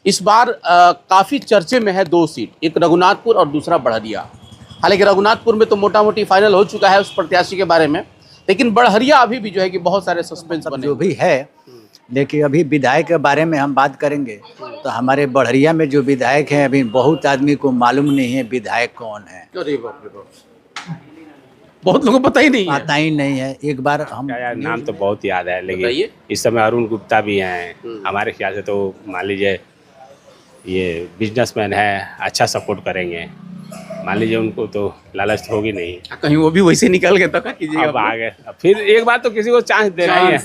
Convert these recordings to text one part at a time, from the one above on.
इस बार काफ़ी चर्चे में है दो सीट, एक रघुनाथपुर और दूसरा बड़हरिया। हालांकि रघुनाथपुर में तो मोटा मोटी फाइनल हो चुका है उस प्रत्याशी के बारे में, लेकिन बड़हरिया अभी भी जो है कि बहुत सारे सस्पेंस बने जो भी है। लेकिन अभी विधायक के बारे में हम बात करेंगे तो हमारे बड़हरिया में जो विधायक हैं अभी बहुत आदमी को मालूम नहीं है विधायक कौन है। अरे बाप रे बाप, बहुत लोगों को पता ही नहीं है। पता ही नहीं है। एक बार हम यार नाम तो बहुत याद है, लेकिन बताइए। इस समय अरुण गुप्ता भी हैं। हमारे ख्याल से तो मान लीजिए ये बिजनेसमैन है, अच्छा सपोर्ट करेंगे। मान लीजिए उनको तो लालच तो होगी नहीं, कहीं वो भी वैसे निकल गए तो क्या कीजिएगा। अब आ गए। फिर एक बार तो किसी को चांस देना ही है,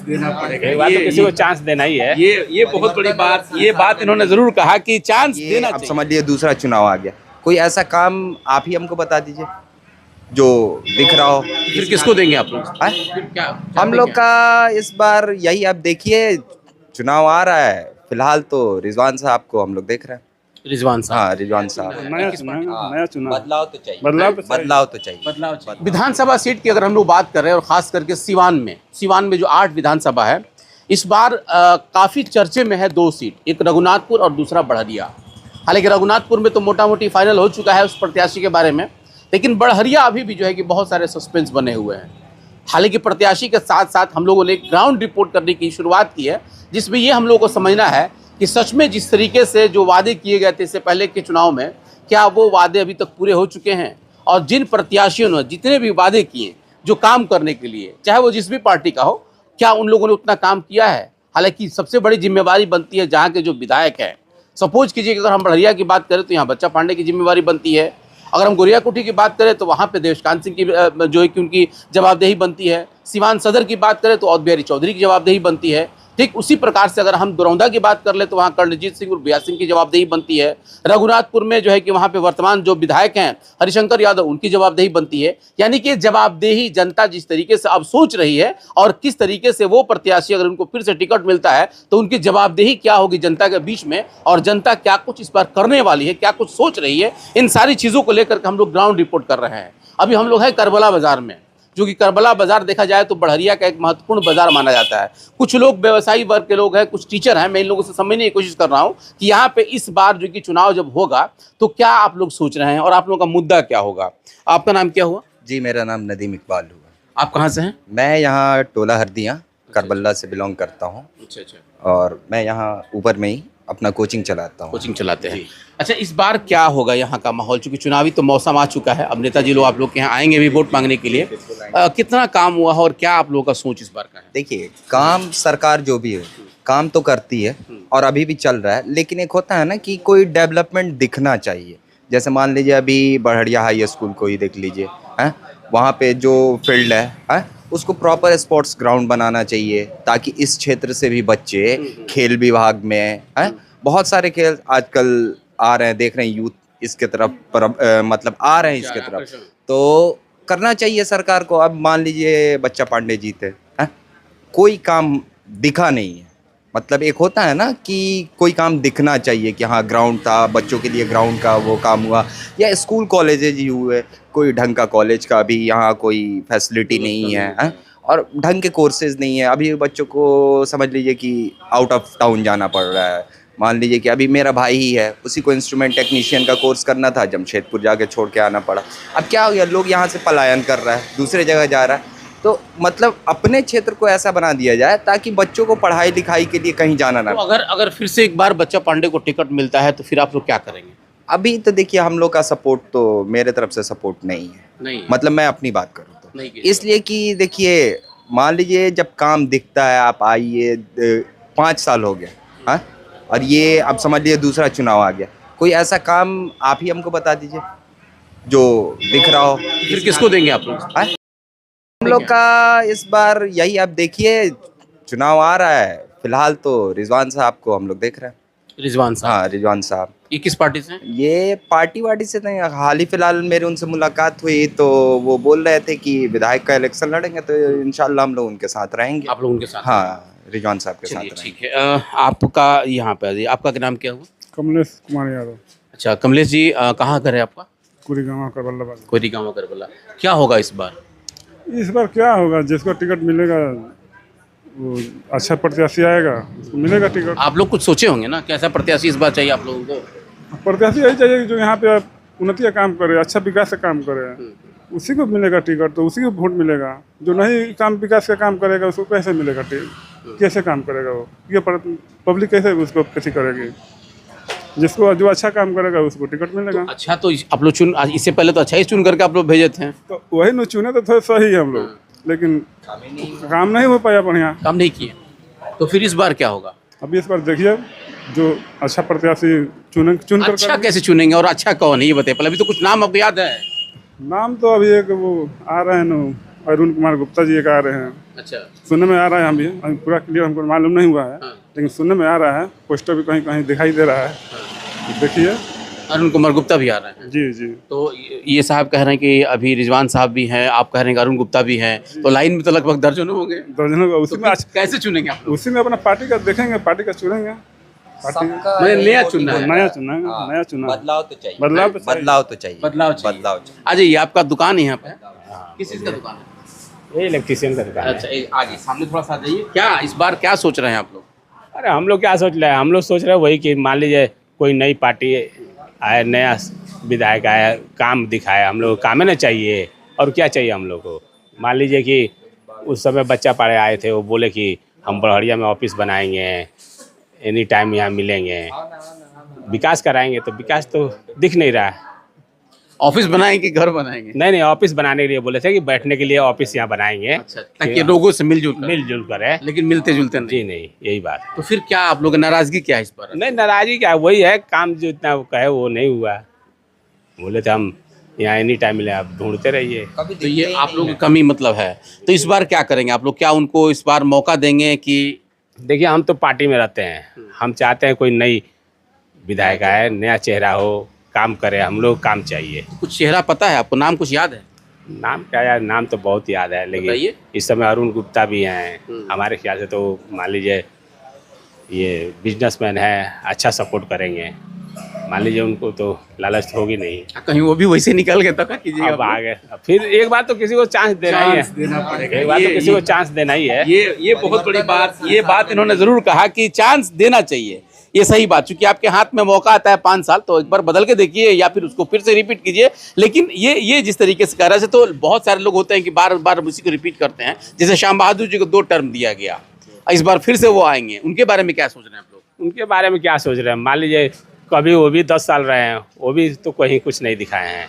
एक बार तो किसी को चांस देना ही है। ये बहुत बड़ी बात, ये बात इन्होंने जरूर कहा कि चांस देना अब चाहिए। समझ लिए दूसरा चुनाव आ गया। कोई ऐसा काम आप ही हमको बता दीजिए जो दिख रहा हो। फिर किसको देंगे आप लोग? हाँ? फिर क्या हम लोग का इस बार यही, आप देखिए चुनाव आ रहा है, फिलहाल तो रिजवान साहब को हम लोग देख रहे हैं। रिजवान साहब। हाँ, रिजवान साहब। नया चुनाव बदलाव तो चाहिए, बदलाव तो चाहिए। विधानसभा सीट की अगर हम लोग बात कर रहे हैं और खास करके सिवान में जो 8 विधानसभा है, इस बार काफ़ी चर्चे में है दो सीट, एक रघुनाथपुर और दूसरा बड़हरिया। हालांकि रघुनाथपुर में तो मोटा मोटी फाइनल हो चुका है उस प्रत्याशी के बारे में, लेकिन बड़हरिया अभी भी जो है कि बहुत सारे सस्पेंस बने हुए हैं। हालांकि प्रत्याशी के साथ साथ हम लोगों ने एक ग्राउंड रिपोर्ट करने की शुरुआत की है, जिसमें ये हम लोगों को समझना है कि सच में जिस तरीके से जो वादे किए गए थे इससे पहले के चुनाव में, क्या वो वादे अभी तक पूरे हो चुके हैं। और जिन प्रत्याशियों ने जितने भी वादे किए जो काम करने के लिए, चाहे वो जिस भी पार्टी का हो, क्या उन लोगों ने उतना काम किया है। हालांकि सबसे बड़ी जिम्मेवारी बनती है जहाँ के जो विधायक हैं। सपोज कीजिए कि अगर हम बड़हरिया की बात करें तो यहाँ बच्चा पांडे की जिम्मेवारी बनती है। अगर हम गोरियाकोठी की बात करें तो वहाँ पे देवकांत सिंह की जो है कि उनकी जवाबदेही बनती है। सिवान सदर की बात करें तो औध बिहारी चौधरी की जवाबदेही बनती है। ठीक उसी प्रकार से अगर हम दरौंदा की बात कर ले तो वहाँ कर्णजीत सिंह और बिया सिंह की जवाबदेही बनती है। रघुनाथपुर में जो है कि वहाँ पे वर्तमान जो विधायक हैं हरिशंकर यादव, उनकी जवाबदेही बनती है। यानी कि जवाबदेही जनता जिस तरीके से अब सोच रही है और किस तरीके से वो प्रत्याशी अगर उनको फिर से टिकट मिलता है तो उनकी जवाबदेही क्या होगी जनता के बीच में, और जनता क्या कुछ इस बार करने वाली है, क्या कुछ सोच रही है, इन सारी चीज़ों को लेकर के हम लोग ग्राउंड रिपोर्ट कर रहे हैं। अभी हम लोग हैं करबला बाजार में, जो कि करबला बाजार देखा जाए तो बड़हरिया का एक महत्वपूर्ण बाजार माना जाता है। कुछ लोग व्यवसायी वर्ग के लोग हैं, कुछ टीचर हैं। मैं इन लोगों से समझने की कोशिश कर रहा हूं कि यहाँ पे इस बार जो कि चुनाव जब होगा तो क्या आप लोग सोच रहे हैं और आप लोगों का मुद्दा क्या होगा। आपका नाम क्या हुआ? जी, मेरा नाम नदीम इकबाल हुआ। आप कहाँ से हैं? मैं यहाँ टोला हरदिया करबला से बिलोंग करता हूँ। अच्छा। और मैं यहाँ ऊपर में ही अपना कोचिंग चलाता हूँ। कोचिंग चलाते हैं। अच्छा, इस बार क्या होगा यहाँ का माहौल? चूंकि चुनावी तो मौसम आ चुका है, अब नेताजी लोग आप लोग के यहाँ आएंगे भी वोट मांगने के लिए। कितना काम हुआ है और क्या आप लोगों का सोच इस बार का है? देखिए, काम सरकार जो भी है काम तो करती है और अभी भी चल रहा है, लेकिन एक होता है ना कि कोई डेवलपमेंट दिखना चाहिए। जैसे मान लीजिए अभी बड़हरिया हाई स्कूल को ही देख लीजिए, हैं वहाँ पे जो फील्ड है उसको प्रॉपर स्पोर्ट्स ग्राउंड बनाना चाहिए, ताकि इस क्षेत्र से भी बच्चे खेल विभाग में हैं बहुत सारे खेल आजकल आ रहे हैं, देख रहे हैं यूथ इसके तरफ मतलब आ रहे हैं इसके तरफ, तो करना चाहिए सरकार को। अब मान लीजिए बच्चा पांडे जीते हैं, कोई काम दिखा नहीं है। मतलब एक होता है ना कि कोई काम दिखना चाहिए कि हाँ ग्राउंड था, बच्चों के लिए ग्राउंड का वो काम हुआ, या स्कूल कॉलेजेज ही हुए, कोई ढंग का कॉलेज का भी यहाँ कोई फैसिलिटी नहीं है, और ढंग के कोर्सेज नहीं है। अभी बच्चों को समझ लीजिए कि आउट ऑफ टाउन जाना पड़ रहा है। मान लीजिए कि अभी मेरा भाई ही है, उसी को इंस्ट्रूमेंट टेक्नीशियन का कोर्स करना था, जमशेदपुर जाके छोड़ के आना पड़ा। अब क्या हो गया, लोग यहाँ से पलायन कर रहा है, दूसरे जगह जा रहा है। तो मतलब अपने क्षेत्र को ऐसा बना दिया जाए ताकि बच्चों को पढ़ाई लिखाई के लिए कहीं जाना ना। तो अगर फिर से एक बार बच्चा पांडे को टिकट मिलता है तो फिर आप लोग क्या करेंगे? अभी तो देखिए, हम लोग का सपोर्ट तो मेरे तरफ से सपोर्ट नहीं है। नहीं, मतलब मैं अपनी बात करूँ तो नहीं, इसलिए कि देखिए, मान लीजिए जब काम दिखता है, आप आइए 5 साल हो गए, हाँ, और ये अब समझ लिए दूसरा चुनाव आ गया। कोई ऐसा काम आप ही हमको बता दीजिए जो दिख रहा हो। फिर किसको देंगे आप लोग? हम लोग का इस बार यही, आप देखिए चुनाव आ रहा है, फिलहाल तो रिजवान साहब को हम लोग देख रहे हैं। रिजवान साहब? हाँ, रिजवान साहब। ये किस पार्टी से हैं? ये पार्टी वार्टी से नहीं, हाल ही फिलहाल मेरे उनसे मुलाकात हुई तो वो बोल रहे थे कि विधायक का इलेक्शन लड़ेंगे, तो इंशाल्लाह हम लोग उनके साथ रहेंगे। आप लोग उनके साथ? हाँ, रिजवान साहब के साथ चलिए, रहेंगे। ठीक है। आपका यहाँ पे आपका क्या नाम क्या हुआ? कमलेश कुमार यादव। अच्छा, कमलेश जी, कहाँ घर है आपका? कुरीगांव करबला। कोरीगांव करबला। क्या होगा इस बार? इस बार क्या होगा, जिसको टिकट मिलेगा वो अच्छा प्रत्याशी आएगा उसको मिलेगा टिकट। आप लोग कुछ सोचे होंगे ना, कैसा प्रत्याशी इस बार चाहिए आप लोगों को? प्रत्याशी यही चाहिए कि जो यहाँ पे उन्नति का काम करे, अच्छा विकास का काम करे, उसी को मिलेगा टिकट, तो उसी को वोट मिलेगा। जो नहीं काम विकास का काम करेगा उसको कैसे मिलेगा टिकट? कैसे काम करेगा वो? ये पब्लिक कैसे उसको कैसे करेगी? जिसको जो अच्छा काम करेगा उसको टिकट मिलेगा। अच्छा, तो आप लोग चुन, इससे पहले तो अच्छा ही चुन करके आप लोग भेजे थे। तो वही न चुने तो थोड़ा सही है हम लोग, लेकिन काम नहीं हो पाया बढ़िया। काम नहीं किए, तो फिर इस बार क्या होगा? अभी इस बार देखिए जो अच्छा प्रत्याशी चुन कर अच्छा कैसे चुनेंगे और अच्छा कौन है ये बताइए पहले। अभी तो कुछ नाम आपको याद है? नाम तो अभी एक वो आ रहे हैं ना, अरुण कुमार गुप्ता जी एक आ रहे हैं, अच्छा, सुनने में आ रहा है। हम भी अभी पूरा क्लियर हमको मालूम नहीं हुआ है, लेकिन सुनने में आ रहा है। पोस्टर भी कहीं कहीं दिखाई दे रहा है, देखिए। अरुण कुमार गुप्ता भी आ रहे हैं। जी जी। तो ये साहब कह रहे हैं कि अभी रिजवान साहब भी हैं, आप कह रहे हैं कि अरुण गुप्ता भी हैं, तो लाइन में तो लगभग दर्जनों होंगे। दर्जनों का उसी तो में फिर कैसे चुनेंगे आप लोग? उसी में अपना पार्टी का देखेंगे, पार्टी का चुनेंगे। पार्टी मैंने नया चुनना है। नया चुना है, नया चुना है। बदलाव तो चाहिए। बदलाव तो चाहिए। बदलाव तो चाहिए। बदलाव चाहिए। बदलाव चाहिए। आ जाइए, आपका दुकान है यहाँ पे? किस चीज़ का दुकान है? ये इलेक्ट्रिशियन का दुकान है। अच्छा, आगे सामने थोड़ा सा आ जाइए। क्या इस बार क्या सोच रहे हैं आप लोग? अरे हम लोग क्या सोच रहे हैं, हम लोग सोच रहे हैं वही कि मान लीजिए कोई नई पार्टी आए, नया विधायक आया, काम दिखाया। हम लोग को काम ना चाहिए, और क्या चाहिए हम लोग को? मान लीजिए कि उस समय बच्चा पढ़े आए थे, वो बोले कि हम बड़हरिया में ऑफिस बनाएंगे, एनी टाइम यहाँ मिलेंगे, विकास कराएंगे। तो विकास तो दिख नहीं रहा है। ऑफिस बनाएंगे कि घर बनाएंगे? नहीं, ऑफिस बनाने के लिए बोले थे कि बैठने के लिए ऑफिस यहाँ बनाएंगे, अच्छा, ताकि लोगों से मिलजुल कर है। लेकिन मिलते जुलते नहीं। जी नहीं, यही बात। तो फिर क्या आप लोग नाराजगी क्या है इस पर? नहीं, नाराजगी क्या, वही है, काम जो इतना वो कहे वो नहीं हुआ। बोले थे हम यहाँ एनी टाइम मिले, आप ढूंढते रहिए। तो ये आप लोगों की कमी मतलब है। तो इस बार क्या करेंगे आप लोग? क्या उनको इस बार मौका देंगे कि? देखिए, हम तो पार्टी में रहते हैं, हम चाहते हैं कोई नई विधायक आए, नया चेहरा हो, काम करे। हम लोग काम चाहिए। कुछ चेहरा पता है आपको? नाम कुछ याद है? नाम क्या यार, नाम तो बहुत याद है, बताइए। लेकिन इस समय अरुण गुप्ता भी हैं। हमारे ख्याल से तो मान लीजिए ये बिजनेसमैन है, अच्छा सपोर्ट करेंगे। मान लीजिए उनको तो लालच होगी नहीं। कहीं वो भी वैसे निकल गए तो क्या कीजिएगा? अब आ गए, फिर एक बार तो किसी को चांस देना ही है। एक बार तो किसी को चांस देना ही है। ये बहुत बड़ी बात, ये बात इन्होंने जरूर कहा कि चांस देना चाहिए। ये सही बात, क्योंकि आपके हाथ में मौका आता है 5 साल, तो एक बार बदल के देखिए या फिर उसको फिर से रिपीट कीजिए। लेकिन ये जिस तरीके से कह रहा है, तो बहुत सारे लोग होते हैं कि बार बार उसी को रिपीट करते हैं। जैसे श्याम बहादुर जी को 2 टर्म दिया गया, इस बार फिर से वो आएंगे। उनके बारे में क्या सोच रहे हैं आप लोग? उनके बारे में क्या सोच रहे हैं? मान लीजिए कभी वो भी 10 साल रहे हैं, वो भी तो कहीं कुछ नहीं दिखाए हैं।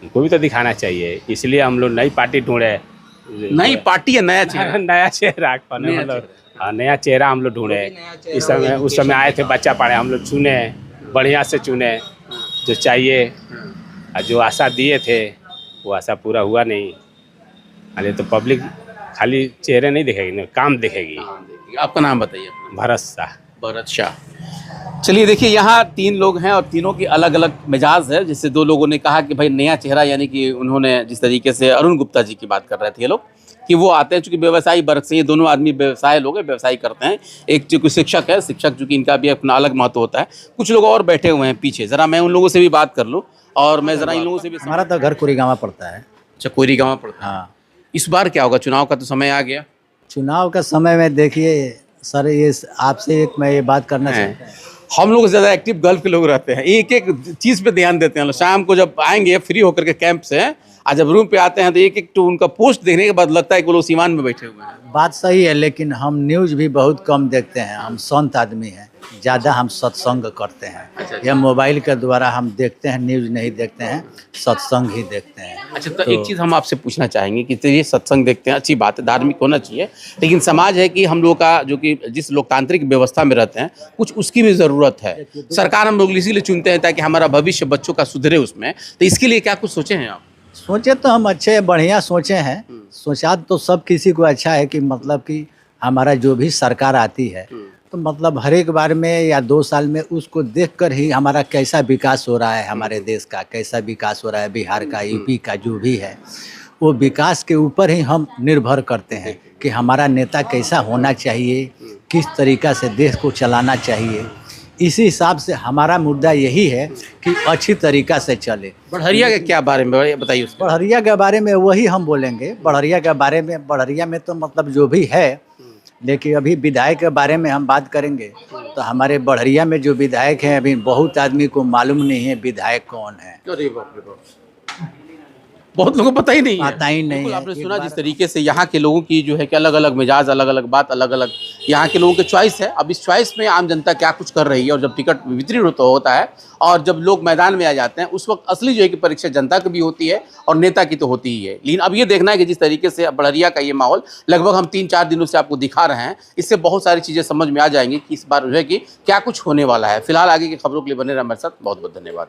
उनको भी तो दिखाना चाहिए, इसलिए हम लोग नई पार्टी ढूंढे। नई पार्टी या नया चेहरा? नया चेहरा मतलब नया चेहरा हम लोग ढूंढे। इस समय उस समय आए थे, बच्चा पढ़े, हम लोग चुने, बढ़िया से चुने जो चाहिए। और जो आशा दिए थे वो आशा पूरा हुआ नहीं। अरे तो पब्लिक खाली चेहरे नहीं देखेगी ना, काम देखेगी। आपका नाम बताइए। भरत शाह। भरत शाह। चलिए देखिए, यहाँ 3 लोग हैं और तीनों की अलग अलग मिजाज है। जैसे 2 लोगों ने कहा कि भाई नया चेहरा, यानी कि उन्होंने जिस तरीके से अरुण गुप्ता जी की बात कर रहे थे ये लोग, कि वो आते हैं चूँकि व्यवसायी वर्ग से, ये दोनों आदमी व्यवसाय लोग हैं, व्यवसाय करते हैं। एक चूँकि शिक्षक है, शिक्षक चूँकि इनका भी अपना अलग महत्व होता है। कुछ लोग और बैठे हुए हैं पीछे, ज़रा मैं उन लोगों से भी बात कर लूँ और मैं ज़रा इन लोगों से भी। हमारा तो घर कोरीगांवा पड़ता है। अच्छा, कोईरीगांवा पड़ता है। हाँ, इस बार क्या होगा? चुनाव का तो समय आ गया। चुनाव का समय में देखिए सर, ये आपसे एक मैं ये बात करना चाहता हूँ। हम लोग ज़्यादा एक्टिव गल्फ के लोग रहते हैं, एक एक चीज़ पे ध्यान देते हैं। शाम को जब आएंगे फ्री होकर के कैंप से, आज जब रूम पे आते हैं तो एक एक तो उनका पोस्ट देखने के बाद लगता है कि वो लोग सीमान में बैठे हुए हैं। बात सही है, लेकिन हम न्यूज़ भी बहुत कम देखते हैं। हम संत आदमी हैं, ज़्यादा हम सत्संग करते हैं। यह मोबाइल के द्वारा हम देखते हैं, न्यूज़ नहीं देखते हैं, सत्संग ही देखते हैं। अच्छा, तो एक चीज़ हम आपसे पूछना चाहेंगे कि तो ये सत्संग देखते हैं, अच्छी बात है, धार्मिक होना चाहिए, लेकिन समाज है कि हम लोग का जो कि जिस लोकतांत्रिक व्यवस्था में रहते हैं, कुछ उसकी भी ज़रूरत है। सरकार हम लोग इसीलिए चुनते हैं ताकि हमारा भविष्य बच्चों का सुधरे उसमें। तो इसके लिए क्या कुछ सोचे हैं आप? सोचे तो हम अच्छे बढ़िया सोचे हैं। सोचा तो सब किसी को अच्छा है कि मतलब कि हमारा जो भी सरकार आती है तो मतलब हर एक बार में या 2 साल में उसको देखकर ही हमारा कैसा विकास हो रहा है, हमारे देश का कैसा विकास हो रहा है, बिहार का, यूपी का, जो भी है वो विकास के ऊपर ही हम निर्भर करते हैं कि हमारा नेता कैसा होना चाहिए, किस तरीक़ा से देश को चलाना चाहिए। इसी हिसाब से हमारा मुद्दा यही है कि अच्छी तरीक़ा से चले। बढ़हरिया के क्या बारे में बताइए उसके। बढ़हरिया के बारे में वही हम बोलेंगे। बढ़हरिया के बारे में, बढ़हरिया में तो मतलब जो भी है, लेकिन अभी विधायक के बारे में हम बात करेंगे तो हमारे बढ़हरिया में जो विधायक हैं अभी बहुत आदमी को मालूम नहीं है विधायक कौन है। अरे बाप रे बाप, बहुत लोगों को पता ही नहीं है। पता ही नहीं बिल्कुल, है। आपने एक सुना बार- जिस तरीके से यहाँ के लोगों की जो है कि अलग अलग मिजाज, अलग अलग बात, अलग अलग यहाँ के लोगों के चॉइस है। अब इस चॉइस में आम जनता क्या कुछ कर रही है, और जब टिकट वितरित होता है और जब लोग मैदान में आ जाते हैं, उस वक्त असली जो है कि परीक्षा जनता की भी होती है और नेता की तो होती ही है। लेकिन अब ये देखना है कि जिस तरीके से बढ़हरिया का ये माहौल लगभग हम 3-4 दिनों से आपको दिखा रहे हैं, इससे बहुत सारी चीज़ें समझ में आ जाएंगी कि इस बार जो है कि क्या कुछ होने वाला है। फिलहाल आगे की खबरों के लिए बने रहे हमारे साथ। बहुत बहुत धन्यवाद।